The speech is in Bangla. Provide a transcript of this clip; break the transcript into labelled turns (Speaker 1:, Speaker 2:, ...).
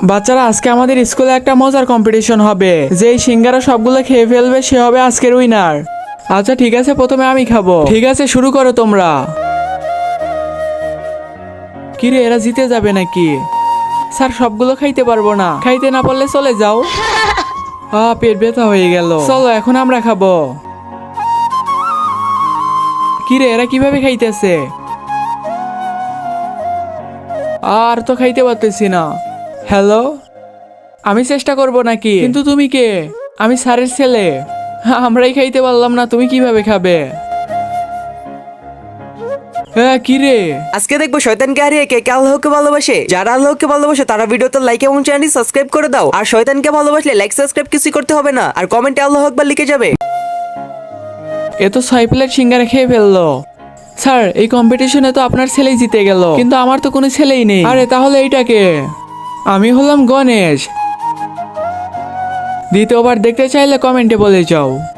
Speaker 1: বাচ্চারা, আজকে আমাদের স্কুলে একটা মজার কম্পিটিশন হবে। যেই সিঙ্গারা সবগুলো খেয়ে ফেলবে সে হবে আজকের উইনার। আচ্ছা ঠিক আছে, প্রথমে আমি খাবো। ঠিক আছে, শুরু করো তোমরা। কিরে, এরা জিতে যাবে নাকি? স্যার, সবগুলো খাইতে পারবো না। খাইতে না পারলে চলে যাও। পেট ব্যথা হয়ে গেল। চলো এখন আমরা খাবো। কিরে, এরা কিভাবে খাইতেছে? আর তো খাইতে পারতেছি না। হ্যালো, আমি চেষ্টা করব নাকি? কিন্তু তুমি কে? আমি স্যারের ছেলে। আমরাই খাইতে পারলাম না, তুমি কিভাবে খাবে? হ্যাঁ, কিরে?
Speaker 2: আজকে দেখবো শয়তানকে হারিয়ে কে কে আল্লাহকে ভালোবাসে। যারা আল্লাহকে ভালোবাসে তারা ভিডিওতে লাইক এবং চ্যানেলটি সাবস্ক্রাইব করে দাও। আর শয়তানকে ভালোবাসলে লাইক সাবস্ক্রাইব কিছুই করতে হবে না, আর কমেন্টে আল্লাহু আকবার লিখে যাবে।
Speaker 1: এ তো 6 প্লেট সিঙ্গারা খেয়ে ফেললো। স্যার, এই কম্পিটিশনে তো আপনার ছেলেই জিতে গেল, কিন্তু আমার তো কোনো ছেলেই নেই। আরে তাহলে এইটাকে? আমি হলাম গণেশ। দ্বিতীয়বার দেখতে চাইলে কমেন্টে বলে যাও।